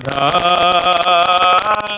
राधा राधा राधा राधा राधा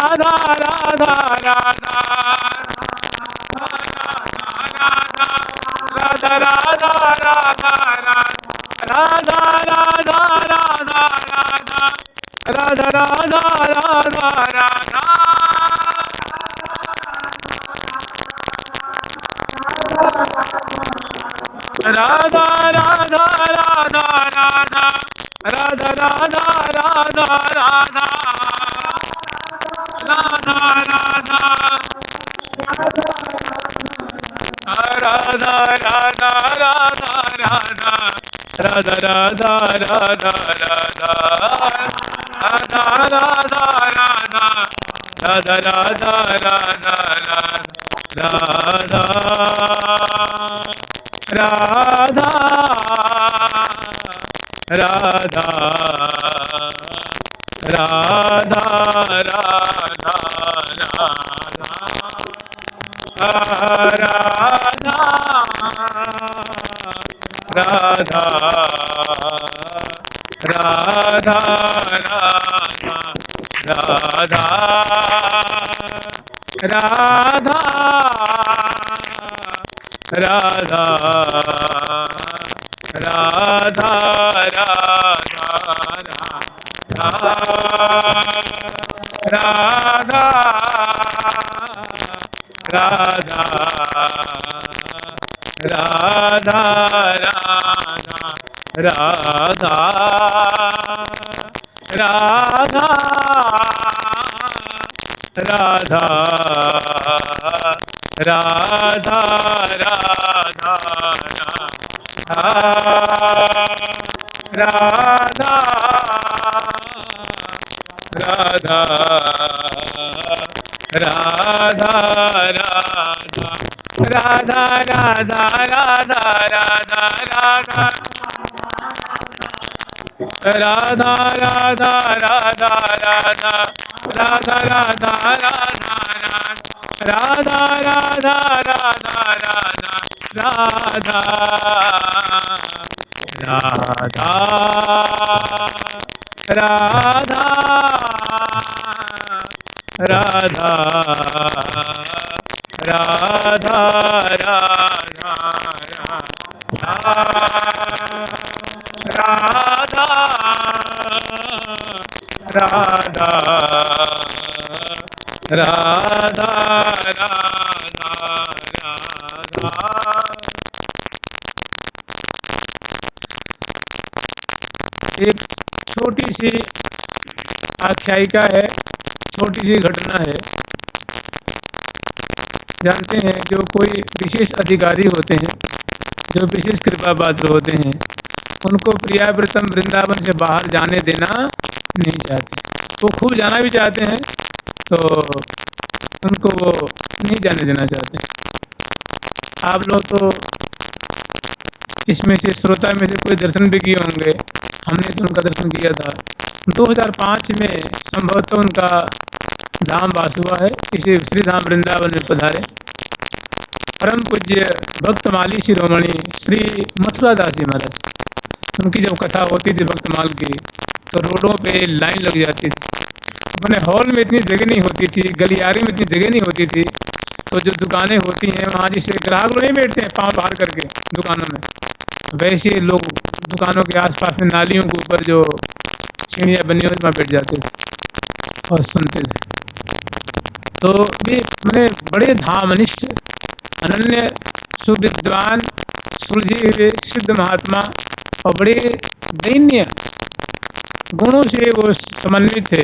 राधा राधा राधा राधा राधा राधा राधा एक छोटी सी आख्यायिका है, छोटी सी घटना है। जानते हैं जो कोई विशेष अधिकारी होते हैं जो विशेष कृपा पात्र होते हैं उनको प्रियाव्रतम वृंदावन से बाहर जाने देना नहीं चाहते। वो खूब जाना भी चाहते हैं तो उनको वो नहीं जाने देना चाहते। आप लोग तो इसमें से श्रोता में से कोई दर्शन भी किए होंगे, हमने तो उनका दर्शन किया था। 2005 में संभवतः उनका धाम वास हुआ है, इसी श्री धाम वृंदावन में पधारे। परम पूज्य भक्तमाली शिरोमणि श्री मथुरा दास जी महाराज, उनकी जब कथा होती थी भक्तमाल की तो रोडों पे लाइन लग जाती थी। मैंने हॉल में इतनी जगह नहीं होती थी, गलियारे में इतनी जगह नहीं होती थी, तो जो दुकानें होती हैं वहाँ जैसे ग्राहक लोग नहीं बैठते हैं पाँव बाहर करके दुकानों में, वैसे लोग दुकानों के आसपास में नालियों के ऊपर जो सीढ़ियाँ बनी हुई वहाँ बैठ जाते थे और सुनते थे। तो वे मैंने बड़े धामनिष्ठ, अनन्य, सुविद्वान, सुलझे हुए सिद्ध महात्मा और बड़े दैन्य गुणों से वो समन्वित थे।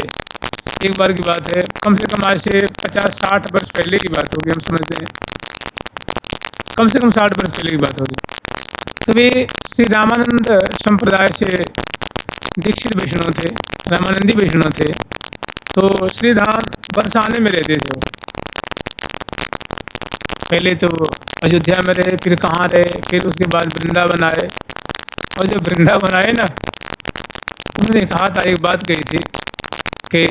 एक बार की बात है, कम से कम आज से 50-60 वर्ष पहले की बात होगी, हम समझते हैं कम से कम 60 वर्ष पहले की बात होगी। तो वे श्री रामानंद संप्रदाय से दीक्षित वैष्णव थे, रामानंदी वैष्णव थे। तो श्री धाम बरसाने में रहते थे वो। पहले तो अयोध्या में रहे, फिर कहाँ रहे, फिर उसके बाद वृंदावन आए। और जब वृंदावन आए ना, उन्होंने कहा था, एक बात कही थी कि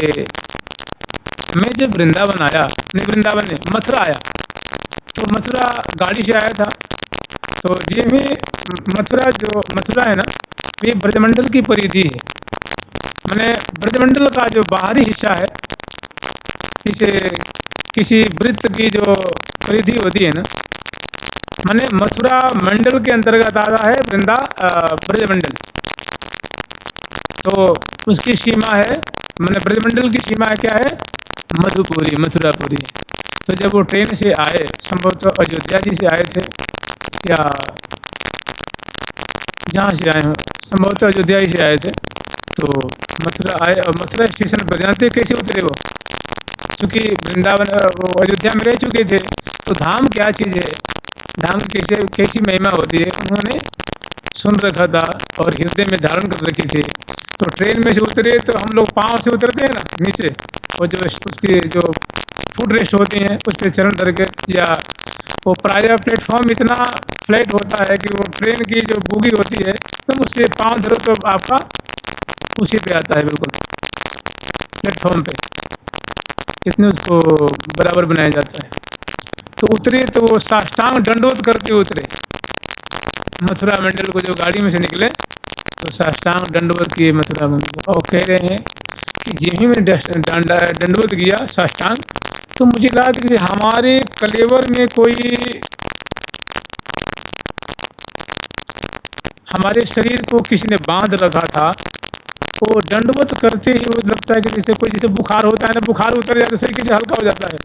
मैं जब वृंदावन आया, नहीं वृंदावन नहीं मथुरा आया, तो मथुरा गाड़ी से आया था। तो ये में मथुरा है ना, ये ब्रजमंडल की परिधि है। मैंने ब्रजमंडल का जो बाहरी हिस्सा है, जैसे किसी वृत्त की जो परिधि होती है ना, मैंने मथुरा मंडल के अंतर्गत आता है ब्रजमंडल। तो उसकी सीमा है, मैंने ब्रजमंडल की सीमा क्या है, मधुपुरी, मथुरापुरी। तो जब वो ट्रेन से आए, संभवतः अयोध्या जी से आए थे या जहाँ से आए हों, संभवतः अयोध्या ही से आए थे, तो मथुरा आए और मथुरा स्टेशन पर जानते कैसे उतरे वो, क्योंकि वृंदावन वो अयोध्या में रह चुके थे। तो धाम क्या चीज़ है, धाम की कैसी महिमा होती है, उन्होंने सुन रखा था और हृदय में धारण कर रखी थी। तो ट्रेन में से उतरे तो हम लोग पाँव से उतरते हैं ना नीचे, और जो उसकी जो फुट रेस्ट होती हैं उस पर चरण धर के, या वो प्रायः प्लेटफॉर्म इतना फ्लैट होता है कि वो ट्रेन की जो बोगी होती है तो उससे पाँव धरो तो आपका उसी पे आता है, बिल्कुल प्लेटफॉर्म पे, इतने उसको बराबर बनाया जाता है। तो उतरे तो वो साष्टांग दंडवत करके उतरे, मथुरा मंडल को जो गाड़ी में से निकले तो साष्टांग दंडवत किए मथुरा मंडल। और कह रहे हैं कि जिन्हीं में दंडवत किया साष्टांग, तो मुझे लगा कि हमारे कलेवर में कोई हमारे शरीर को किसी ने बांध रखा था। वो दंडवत करते ही वो लगता है कि जैसे बुखार होता है ना, बुखार उतर जाता है, शरीर किसी हल्का हो जाता है।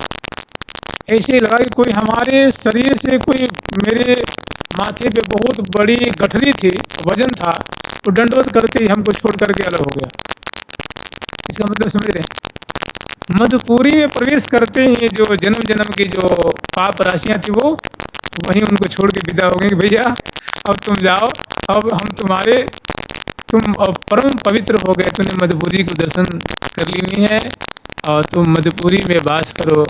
ऐसे ही लगा कि कोई हमारे शरीर से कोई मेरे माथे पे बहुत बड़ी गठरी थी, वजन था, तो दंडवत करते ही हमको छोड़ करके अलग हो गया। इसका मतलब समझ रहे हैं, मधुपुरी में प्रवेश करते ही जो जन्म जन्म की जो पाप राशियाँ थी वो वहीं उनको छोड़ के विदा हो गए कि भैया अब तुम जाओ, अब हम तुम अब परम पवित्र हो गए, तुमने मधुपुरी को दर्शन कर ली है और तुम मधुपुरी में वास करो,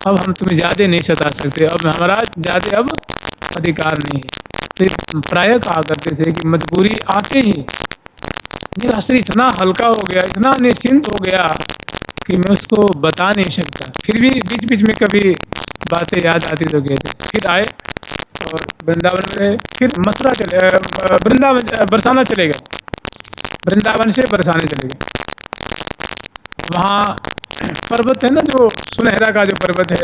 अब हम तुम्हें ज़्यादा नहीं सता सकते, अब हमारा ज़्यादा अब अधिकार नहीं है। तो प्रायः कहा करते थे कि मधुपुरी आते ही मेरा शरीर इतना हल्का हो गया, इतना निश्चिंत हो गया कि मैं उसको बता नहीं सकता। फिर भी बीच बीच में कभी बातें याद आती तो कहते। फिर आए और वृंदावन में रहे, फिर मथुरा चले, वृंदावन बरसाना चले गए, वृंदावन से बरसाने चले गए। वहाँ पर्वत है ना, जो सुनहरा का जो पर्वत है,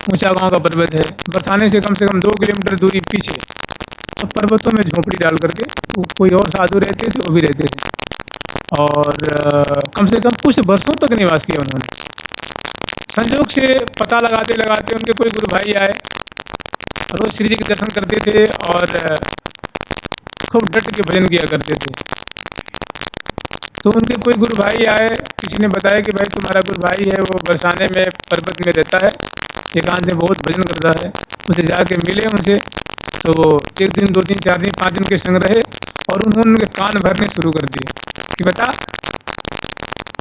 ऊंचा गांव का पर्वत है, बरसाने से कम 2 किलोमीटर दूरी पीछे। तो पर्वतों में झोंपड़ी डाल करके कोई और साधु रहते थे, वो भी रहते थे, और कम से कम कुछ वर्षों तक निवास किया उन्होंने। संजोग से पता लगाते लगाते उनके कोई गुरु भाई आए, रोज श्री जी के दर्शन करते थे और खूब डट के भजन किया करते थे। तो उनके कोई गुरु भाई आए, किसी ने बताया कि भाई तुम्हारा गुरु भाई है, वो बरसाने में पर्वत में रहता है, एकांत में बहुत भजन करता है, उसे जाके मिले उनसे। तो वो 1 दिन, 2 दिन, 4 दिन, 5 दिन के संग रहे और उन्होंने उनके कान भरने शुरू कर दिए कि बता,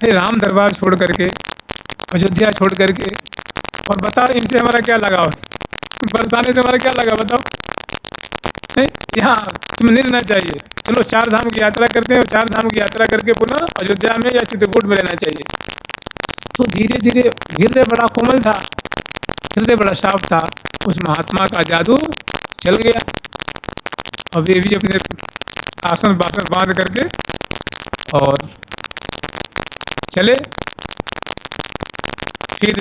हे राम दरबार छोड़ करके, अयोध्या छोड़ करके, और बताओ इनसे हमारा क्या लगाव है, बरसाने से हमारा क्या लगा बताओ। नहीं, यहाँ तुम्हें नहीं रहना चाहिए, चलो 4 धाम की यात्रा करते हैं और 4 धाम की यात्रा करके पुनः अयोध्या में या चित्रकूट में रहना चाहिए। तो धीरे धीरे हृदय बड़ा कोमल था, हृदय बड़ा साफ था, उस महात्मा का जादू चल गया। अब ये भी अपने आसन बासन बांध करके और चले। फिर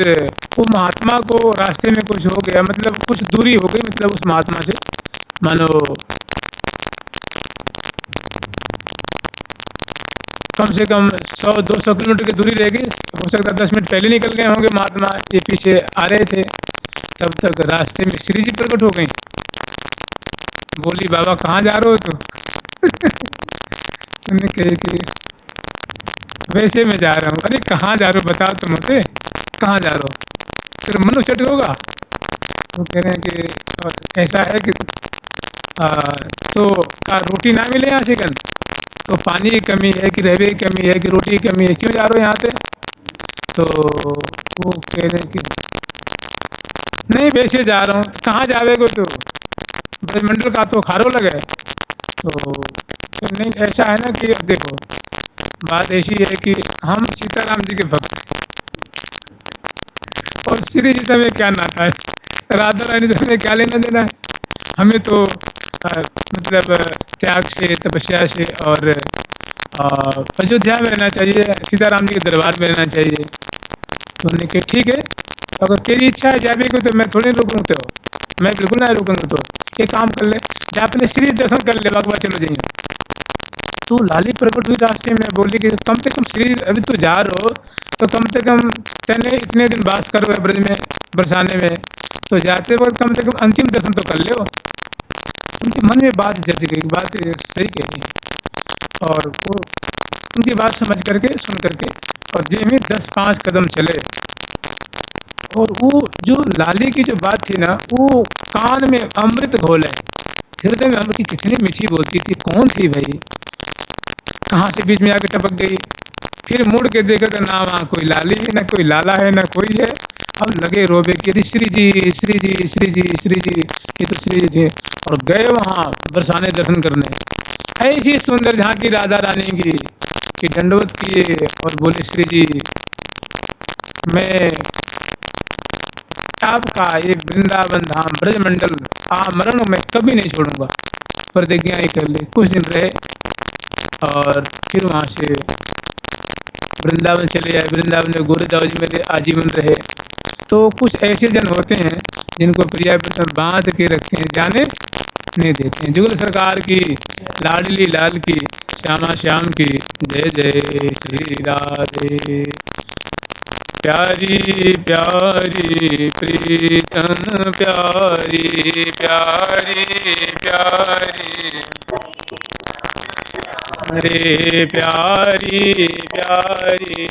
वो महात्मा को रास्ते में कुछ हो गया, मतलब कुछ दूरी हो गई, मतलब उस महात्मा से मानो कम से कम 100-200 किलोमीटर की दूरी रह गई। हो सकता है 10 मिनट पहले निकल गए होंगे महात्मा, ये पीछे आ रहे थे। तब तक रास्ते में श्री जी प्रकट हो गई। बोली, बाबा कहाँ जा रहे हो तो सुनने कहे कि वैसे मैं जा रहा हूँ। अरे कहाँ जा रहे हो बताओ तो मुझे, कहाँ जा रहे हो, फिर मनुष्य चट होगा। तो कह रहे हैं कि ऐसा है कि तो का रोटी ना मिले यहाँ चिकन, तो पानी की कमी है कि रहने की कमी है कि रोटी की कमी है, क्यों जा रहे हो यहाँ से। तो वो कह रहे हैं कि नहीं वैसे जा रहा हूँ। कहाँ जावे को तो, ब्रजमंडल का तो खारो लगे। तो नहीं ऐसा है ना कि देखो बात ऐसी है कि हम सीताराम जी के भक्त हैं और श्री जी से हमें क्या नाता है, राधा रानी से हमें क्या लेना देना है। हमें तो मतलब त्याग से, तपस्या से और अयोध्या में रहना चाहिए, सीताराम जी के दरबार में रहना चाहिए। तो उन्होंने कहा ठीक है, अगर तेरी इच्छा है जाने को तो मैं थोड़ी रुकूँ, तो मैं बिल्कुल ना रुकूँगा। तो एक काम कर ले, जा अपने श्री दर्शन कर ले, बागवा चलो जाइए। तो लाली प्रकट हुई रास्ते में, बोली कि कम से कम श्री अभी तू जा रहे हो तो कम से कम तेने इतने दिन वास करो है ब्रज में, बरसाने में, तो जाते वक्त कम से कम अंतिम दर्शन तो कर ले। उनके मन में बात जच गई, बात सही कही। और वो उनकी बात समझ करके, सुन करके, और जे में 10-5 कदम चले और वो जो लाली की जो बात थी ना, वो कान में अमृत घोले, हृदय में अमृत की कितनी मीठी बोलती थी। कौन थी भाई, कहाँ से बीच में आके टपक गई। फिर मुड़ के देखा तो ना वहाँ कोई लाली है, ना कोई लाला है, ना कोई है। अब लगे रोबे कि श्री जी श्री जी श्री जी श्री जी, ये तो श्री जी थे। और गए वहाँ बरसाने दर्शन करने। ऐसी सुंदर झांकी राधा रानी की कि दंडवत किए और बोले, श्री जी मैं आपका ये वृंदावन धाम ब्रजमंडल आमरण में कभी नहीं छोड़ूंगा। प्रतिज्ञा ही कर ली। कुछ दिन रहे और फिर वहाँ से वृंदावन चले आए। वृंदावन में गोरदास जी में आजीवन रहे। तो कुछ ऐसे जन होते हैं जिनको प्रिया प्रीतम बांध के रखते हैं, जाने नहीं देते हैं। जुगल सरकार की, लाडली लाल की, श्यामा श्याम की, जय जय श्री राधे। प्यारी प्यारी प्रीतम प्यारी प्यारी प्यारी, अरे प्यारी प्यारी